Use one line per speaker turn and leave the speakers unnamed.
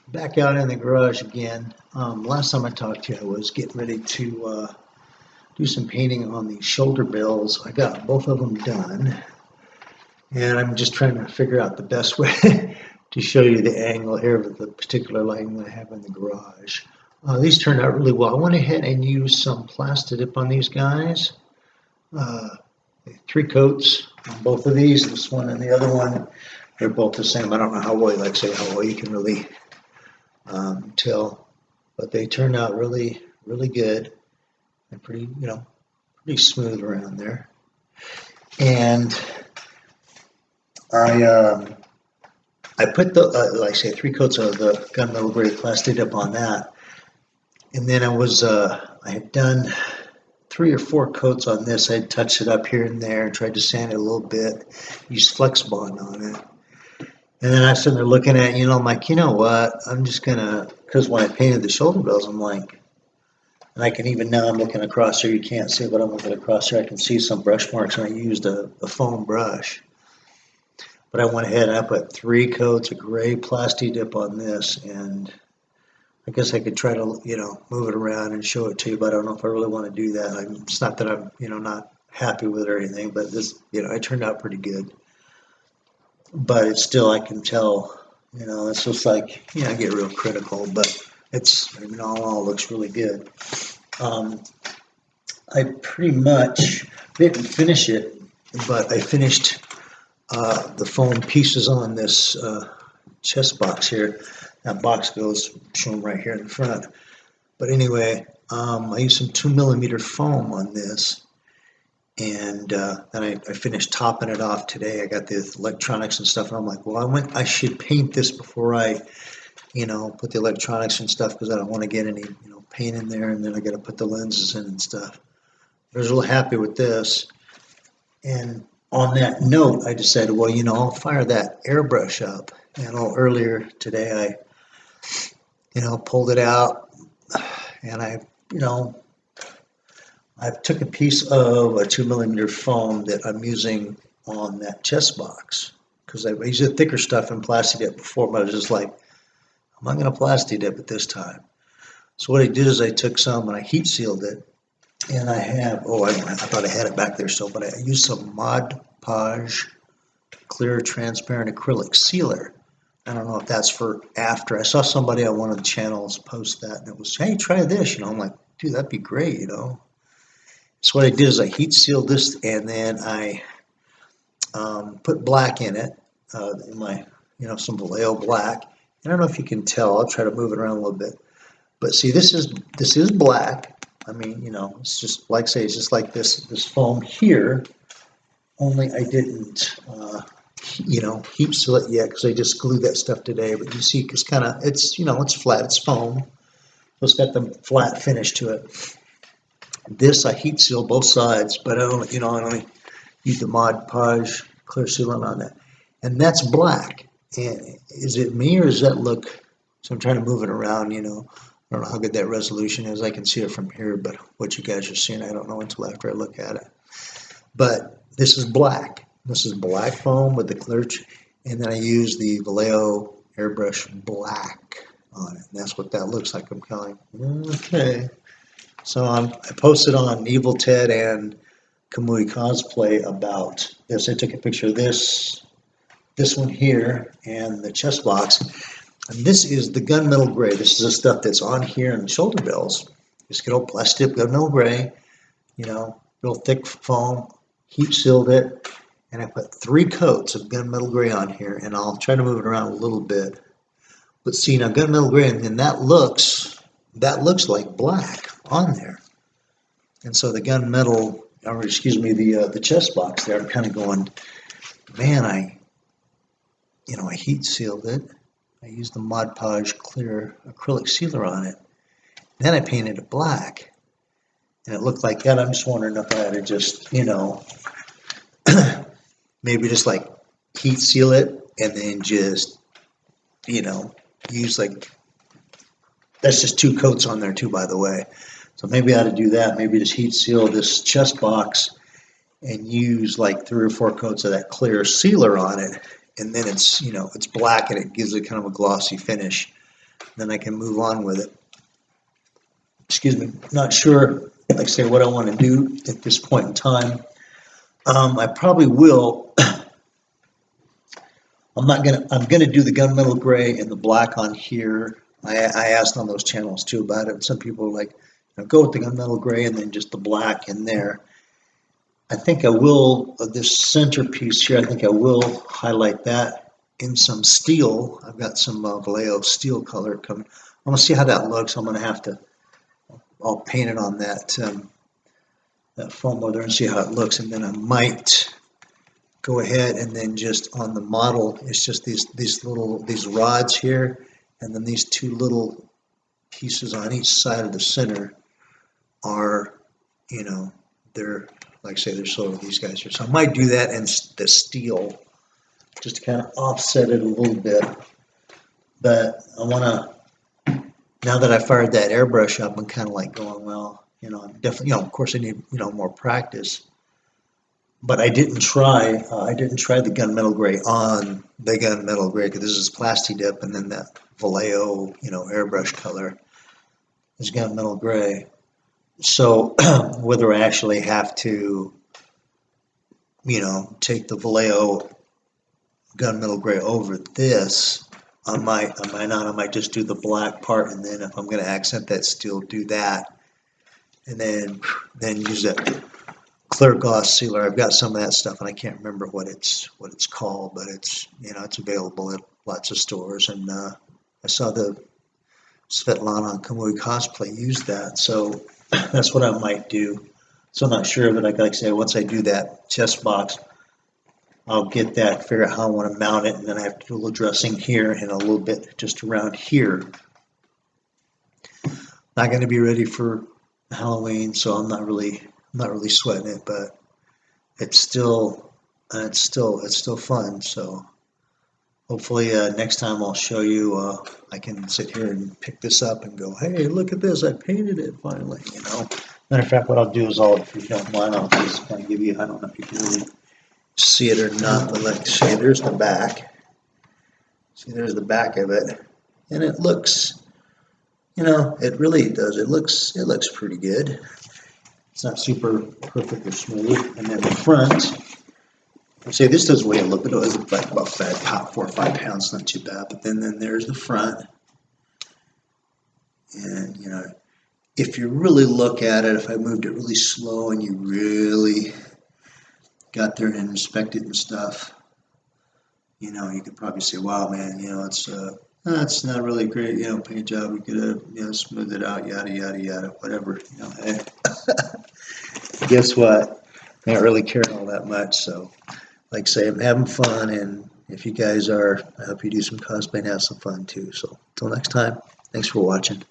Back out in the garage again. Last time I talked to you, I was getting ready to do some painting on the shoulder bills. I got both of them done, and I'm just trying to figure out the best way to show you the angle here with the particular lighting that I have in the garage. These turned out really well. I went ahead and used some Plastidip on these guys. Uh, 3 coats on both of these. This one and the other one, they're both the same. I don't know how well, like say, how well you can really tell, but they turned out really, really good and pretty, pretty smooth around there. And I put the, like I say, 3 coats of the gunmetal grade plastic up on that, and then I had done 3 or 4 coats on this. I had touched it up here and there, tried to sand it a little bit, used Flex Bond on it. And then I was sitting there looking at it, I'm like, you know what? I'm just gonna, because when I painted the shoulder bills, I'm like, and I can even now I'm looking across here, you can't see, but I'm looking across here, I can see some brush marks, and I used a foam brush. But I went ahead and I put 3 coats of gray Plastidip on this, and I guess I could try to, move it around and show it to you, but I don't know if I really want to do that. It's not that I'm, not happy with it or anything, but this, it turned out pretty good. But it's still, I can tell, it's just like, I get real critical, but it's, all looks really good. I pretty much didn't finish it, but I finished the foam pieces on this chest box here. That box goes shown right here in the front. But anyway, I used some 2mm foam on this. And then I finished topping it off today. I got the electronics and stuff, and I'm like, well, I should paint this before I, put the electronics and stuff, because I don't want to get any, paint in there, and then I got to put the lenses in and stuff. I was real happy with this. And on that note, I decided, well, I'll fire that airbrush up. And earlier today, I pulled it out, and I took a piece of a 2mm foam that I'm using on that chest box, because I used a thicker stuff in Plastidip before, but I was just like, I'm not going to Plastidip it this time. So what I did is I took some and I heat sealed it, and I have, I thought I had it back there still, but I used some Mod Podge clear transparent acrylic sealer. I don't know if that's for after. I saw somebody on one of the channels post that, and it was, hey, try this. I'm like, dude, that'd be great, So what I did is I heat sealed this, and then I put black in it, in my, some Vallejo black. I don't know if you can tell. I'll try to move it around a little bit. But see, this is black. I mean, it's just like, say, it's just like this foam here. Only I didn't, heat seal it yet, because I just glued that stuff today. But you see, it's kind of, it's flat. It's foam, so it's got the flat finish to it. This I heat seal both sides, but I only use the Mod Podge clear sealant on that, and that's black. And is it me, or does that look? So I'm trying to move it around. I don't know how good that resolution is. I can see it from here, but what you guys are seeing, I don't know until after I look at it. But this is black. This is black foam with the clear, and then I use the Vallejo airbrush black on it. And that's what that looks like. I'm kind of like, okay. So I posted on Evil Ted and Kamui Cosplay about this. I took a picture of this one here, and the chest box. And this is the gunmetal gray. This is the stuff that's on here in the shoulder bills. Just good old plastic gunmetal gray, real thick foam, heat sealed it, and I put 3 coats of gunmetal gray on here, and I'll try to move it around a little bit. But see, now gunmetal gray, and then that looks like black on there. And so the gunmetal, or excuse me, the chest box there, I'm kind of going, man, I heat sealed it. I used the Mod Podge clear acrylic sealer on it. Then I painted it black, and it looked like that. I'm just wondering if I had to just, maybe just like heat seal it, and then just, use like, that's just 2 coats on there too, by the way. So maybe I ought to do that. Maybe just heat seal this chest box and use like 3 or 4 coats of that clear sealer on it. And then it's, it's black, and it gives it kind of a glossy finish. then I can move on with it. Excuse me. Not sure, like I say, what I want to do at this point in time. I probably will. I'm gonna do the gunmetal gray and the black on here. I asked on those channels too about it. Some people are like, go with the gunmetal gray and then just the black in there. I think I will, this centerpiece here, I think I will highlight that in some steel. I've got some Vallejo steel color coming. I'm gonna see how that looks. I'm gonna have to, I'll paint it on that that foam weather and see how it looks, and then I might go ahead and then just on the model, it's just these rods here, and then these two little pieces on each side of the center are, they're, like I say, they're sort of these guys here. So I might do that in the steel, just to kind of offset it a little bit. But I want to, now that I fired that airbrush up, I'm kind of like going, well, I'm definitely, of course I need, more practice. But I didn't try the gunmetal gray on the gunmetal gray, because this is Plasti Dip, and then that Vallejo, airbrush color is gunmetal gray. So whether I actually have to, take the Vallejo gunmetal gray over this, I might not. I might just do the black part, and then if I'm going to accent that steel, do that, and then use that clear gloss sealer. I've got some of that stuff, and I can't remember what it's called, but it's it's available at lots of stores. And I saw the Svetlana Kamui cosplay use that, so that's what I might do. So I'm not sure, but like I say, once I do that chest box, I'll get that, figure out how I want to mount it, and then I have to do a little dressing here and a little bit just around here. Not going to be ready for Halloween, so I'm not really sweating it, but it's still fun. So hopefully next time I'll show you. I can sit here and pick this up and go, hey, look at this! I painted it finally. Matter of fact, what I'll do is if you don't mind, I'll just kind of give you. I don't know if you can really see it or not, but let's see. There's the back. See, there's the back of it, and it looks. It really does. It looks pretty good. It's not super perfect or smooth. And then the front, I'd say this does weigh a little bit. It was like about 4 or 5 pounds, not too bad. But then there's the front. And, if you really look at it, if I moved it really slow and you really got there and inspected and stuff, you could probably say, wow, man, it's not really great, paint job. We could have, smoothed it out, yada, yada, yada, whatever, hey. Guess what? I don't really care all that much. So, like I say, I'm having fun, and if you guys are, I hope you do some cosplay and have some fun too. So, until next time, thanks for watching.